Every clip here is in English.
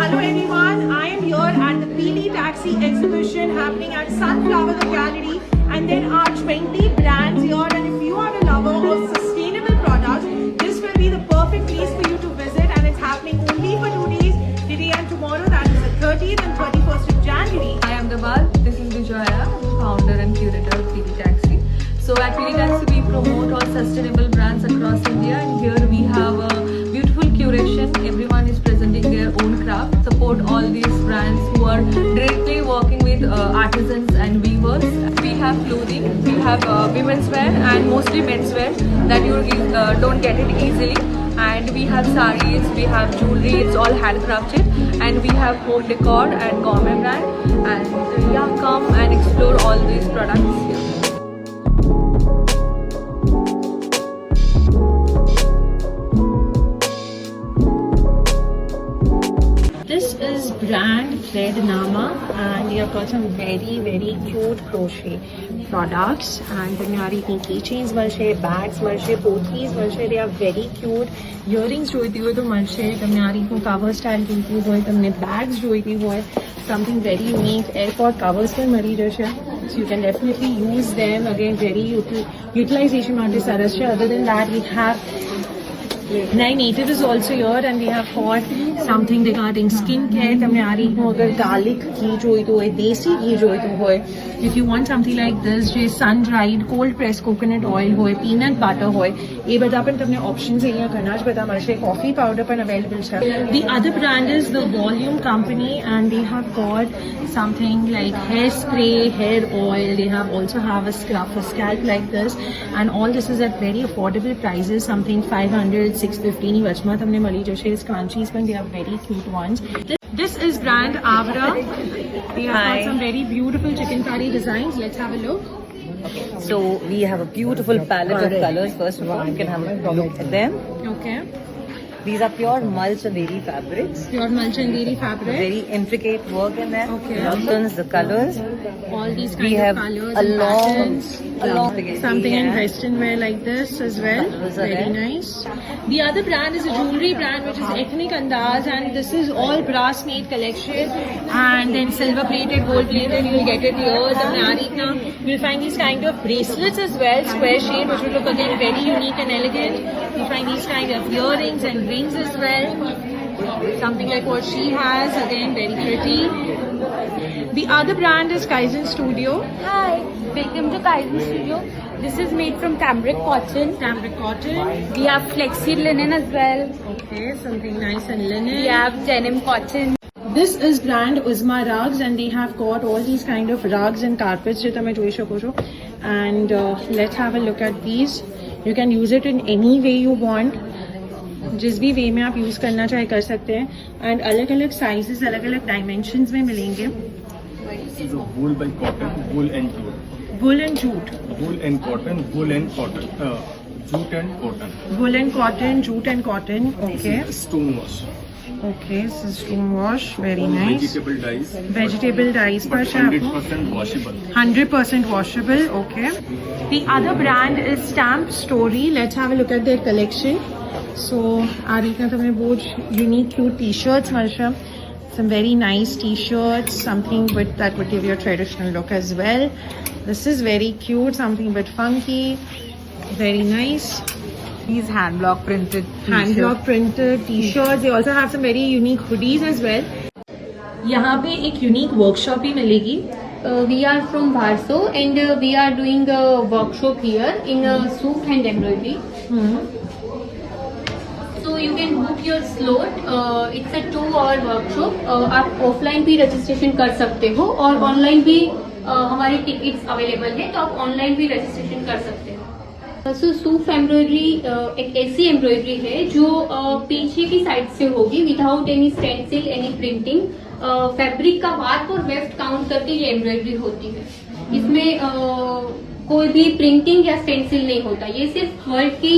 Hello everyone, I am here at the Peely Taxi exhibition happening at Sunflower the Gallery, and there are 20 brands here, and if you are a lover of sustainable products, this will be the perfect place for you to visit, and it's happening only for 2 days, today and tomorrow, that is the 30th and 31st of January. Hi, I'm Dabal. This is Vijaya, founder and curator of Peely Taxi. So at Peely Taxi, we promote all sustainable brands across India, and here we have a beautiful curation. Everyone is presenting their own craft. Support all these brands who are directly working with artisans and weavers. We have clothing, we have women's wear and mostly men's wear that you don't get it easily. And we have sarees, we have jewelry, it's all handcrafted, and we have home decor and gourmet brand. And yeah, come and explore all these products here. This is brand Thread Nama, and you've got some very cute crochet products, and तुम्हारी keychains मर्शे, bags मर्शे, pothis मर्शे, they are very cute. Earrings जोईती हो तो मर्शे, तुम्हारी को cover style जोईती हो, तुमने bags जोईती हो, something very unique. Airport covers पर मरी जैसे, so you can definitely use them. Again, very utilization माटे सरस है. Other than that, we have Nai Native is also here, and we have got something regarding skincare. तमने आ रही हो अगर garlic घी जोईतो है, देसी घी जोईतो है. If you want something like this, जो sun dried cold pressed coconut oil हो, peanut butter हो, ये बता पर तमने options है यहाँ करना च बता मर्शे coffee powder पर available है. The other brand is the Volume Company, and they have got something like hair spray, hair oil. They have also have a scrub for scalp like this, and all this is at very affordable prices. Something 500. 650 ની વચમાં તમને મળી જશે. Scrunchies પણ they are very cute ones. This is brand Avra. They have got some very beautiful chikankari designs. Let's have a look. Okay, so we have a beautiful palette of colors. First of all, you can have a look at them. Okay. These are pure Malchanderi fabrics. Pure Malchanderi fabric. Very intricate work in them. Okay. Buttons, the colors. All these We kind have of colors a and patterns. Something in yeah. western wear like this as well. Very nice. The other brand is a jewelry brand which is Ethnic Andaz, and this is all brass made collection, and then silver plated, gold plated. You'll get it here. The Narika. You'll find these kind of bracelets as well, square shape, which will look again very unique and elegant. You'll find these kind of earrings and rings as well. Something like what she has, again very pretty. The other brand is Kaizen Studio. Hi, welcome to Kaizen Studio. This is made from cambric cotton. Cambric cotton. We have flexi linen as well. Okay, something nice and linen. We have denim cotton. This is brand Uzma Rugs, and they have got all these kind of rugs and carpets जो તમે જોઈ શકો છો. And let's have a look at these. You can use it in any way you want. जिस भी वे में आप use करना चाहे कर सकते हैं, एंड अलग अलग साइजेस अलग अलग डायमेंशंस में मिलेंगे. Wool by cotton, wool and jute. Wool and jute. Wool and cotton, wool and cotton. Jute and cotton. Wool and cotton, jute and cotton. Okay. Stone wash. Okay, this is stone wash. Very nice. Vegetable dyes. Vegetable dyes पर But से आपको 100% washable. 100% washable. Okay. The other brand is Stamp Story. Let's have a look at their collection. So, आ रही है तुम्हें बहुत unique cute t-shirts मर्शा. Some very nice t-shirts, something that would give you a traditional look as well. This is very cute, something a bit funky, very nice. These hand block printed Hand block printed t-shirts. They also have some very unique hoodies as well. यहाँ पे एक unique workshop भी मिलेगी. We are from Warsaw, and we are doing a workshop here in soup and embroidery. So you can book your slot. It's a 2-hour workshop. आप offline भी registration कर सकते हो और ऑनलाइन भी हमारी टिकट्स अवेलेबल है, तो आप ऑनलाइन भी रजिस्ट्रेशन कर सकते हो. सो सूफ एम्ब्रॉयडरी एक ऐसी एम्ब्रॉयडरी है जो पीछे की साइड से होगी without any stencil, any printing. Fabric का वार्प और वेफ्ट काउंट करके ये एम्ब्रॉयडरी होती है. इसमें कोई भी प्रिंटिंग या स्टेंसिल नहीं होता. ये सिर्फ वर्ल्ड की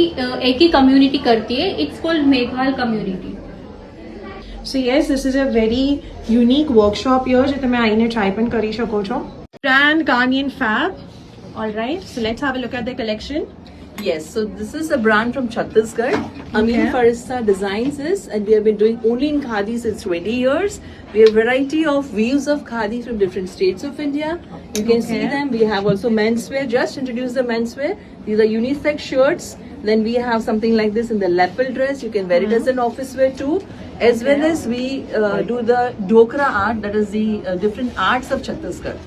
एक ही कम्युनिटी करती है. It's called Meghwal community. So yes, this is a very unique workshop here જે તમે આવીને ટ્રાય પણ કરી શકો છો. Brand Ghanaian Fab. All right, so let's have a look at the collection. Yes, so this is a brand from Chhattisgarh. Amin Farista designs this, and we have been doing only in khadi since 20 years. We have variety of weaves of khadi from different states of India. You can see them. We have also menswear. Just introduced the menswear. These are unisex shirts. Then we have something like this in the leopard dress. You can wear it as an office wear too. As well as we do the Dokra art, that is the different arts of Chhattisgarh.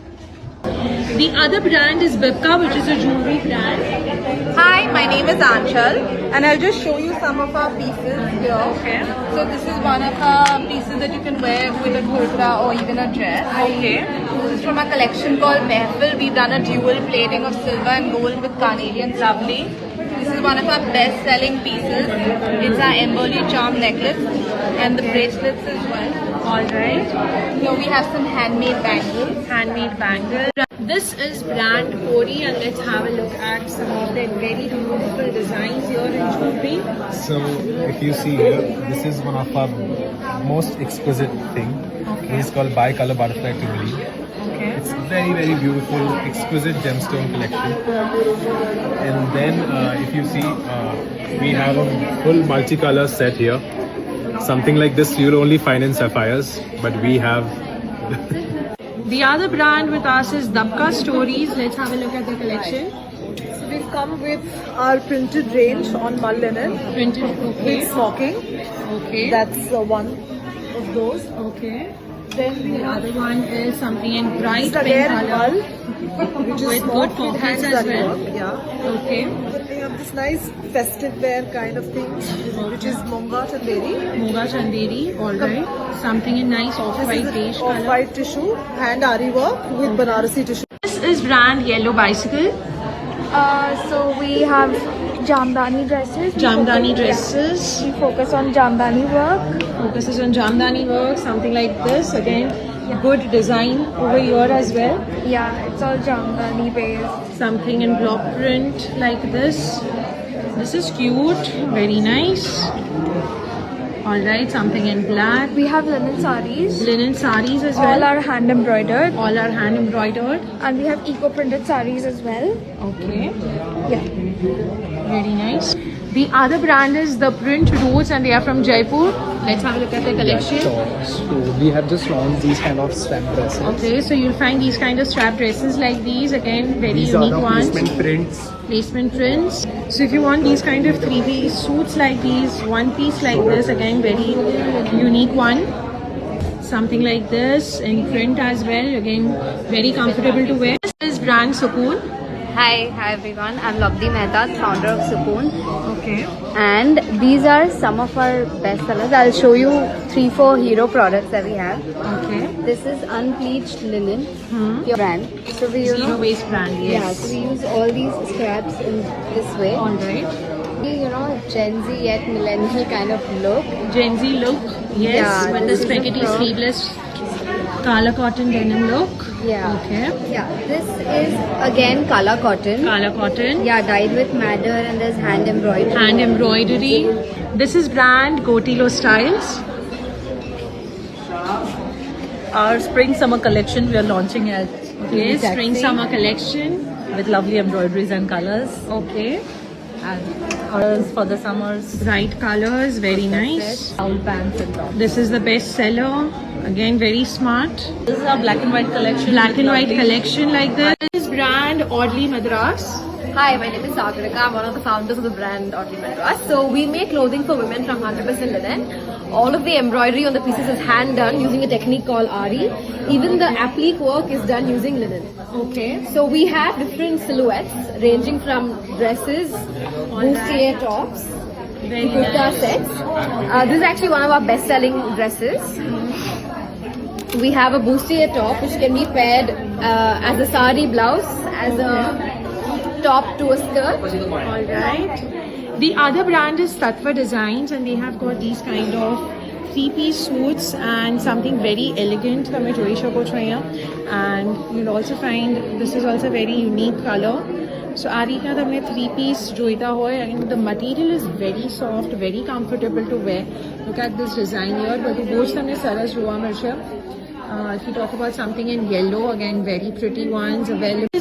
The other brand is Bibka, which is a jewelry brand. Hi, my name is Anchal and I'll just show you some of our pieces here. Okay. So this is one of our pieces that you can wear with a kurta or even a dress. Okay. This is from a collection called Mehfil. We've done a dual plating of silver and gold with carnelian. Lovely. This is one of our best-selling pieces. It's our embroidery charm necklace and the bracelets as well. Alright. Here we have some handmade bangles. Handmade bangle. This is brand Kori, and let's have a look at some of their very beautiful designs here in jewelry. So if you see here, this is one of our most exquisite thing. This is called Bicolor Butterfly Tivoli. It's very, very beautiful, exquisite gemstone collection. And then if you see, we have a full multicolor set here. Something like this you'll only find in sapphires, but we have. The other brand with us is Dabka Stories. Let's have a look at the collection. So we've come with our printed range on mull linen. Printed, okay. With smocking. Okay. That's one of those. Okay. Then we The have other one is something in bright pink again color. mull, which is With smoked good with pockets hands as that well. work. Yeah. Okay. Then we have this nice festive wear kind of thing, which is Monga Chanderi. Moga Chanderi. Alright. Something in nice off-white beige color. Off-white tissue, hand ari work with Banarasi tissue. This is brand Yellow Bicycle. So we have Jamdani dresses. Jamdani dresses. We focus on Jamdani work. Focuses on Jamdani work. Something like this. Again, good design over here as well. Yeah, it's all Jamdani based. Something in block print like this. This is cute. Very nice. Alright, something in black. We have linen saris. Linen saris as well. All are hand embroidered. All are hand embroidered. And we have eco printed saris as well. Okay. Yeah. Very nice. The other brand is The Print Roots, and they are from Jaipur. Let's have a look at the collection. So we have just launched these kind of strap dresses. Okay, so you'll find these kind of strap dresses like these. Again, very These unique are the ones. placement prints. Placement prints. So if you want these kind of 3-piece suits like these, 1-piece like this, again very unique one. Something like this in print as well. Again, very comfortable to wear. This is brand Sukoon. Hi everyone. I'm Labdi Mehta, founder of Sukoon. Okay. And these are some of our best sellers. I'll show you 3-4 hero products that we have. Okay. This is unbleached linen, pure brand. So we use Zero waste brand, yeah. yes. So we use all these scraps in this way. Alright. Gen Z yet millennial kind of look. Gen Z look, yes, Yeah, with the this is the spaghetti frock. sleeveless color cotton denim look. Yeah. Okay. Yeah. This is again color cotton. Color cotton. Yeah, dyed with madder and there's hand embroidery. Hand embroidery. This is brand Gotilo Styles. Our spring summer collection we are launching at Okay, spring Taxi summer collection. with lovely embroideries and colors. Okay. And ours for the summers. Bright colors, very nice. Owl pants and tops. This is the best seller. Again, very smart. This is our black and white collection. Black with and white lovely- collection like this. This is brand Audley Madras. Hi, my name is Sagarika. I'm one of the founders of the brand Audley Madras. So we make clothing for women from 100% linen. All of the embroidery on the pieces is hand done using a technique called Ari. Even the applique work is done using linen. Okay. So we have different silhouettes ranging from dresses, bustier tops, Very kurta nice. sets. This is actually one of our best-selling dresses. We have a bustier top which can be paired as a sari blouse, as a top to a skirt. Alright. The other brand is Tattva Designs, and they have got these kind of 3-piece suits and something very elegant તમે જોઈ શકો છો અહીંયા. And you'll also find this is also very unique color. So આ રીતના તમને 3-piece જોઈતા હોય, and the material is very soft, very comfortable to wear. Look at this design here. બધું બહુ જ તમને સરસ જોવા મળશે. If you talk about something in yellow, again very pretty ones available.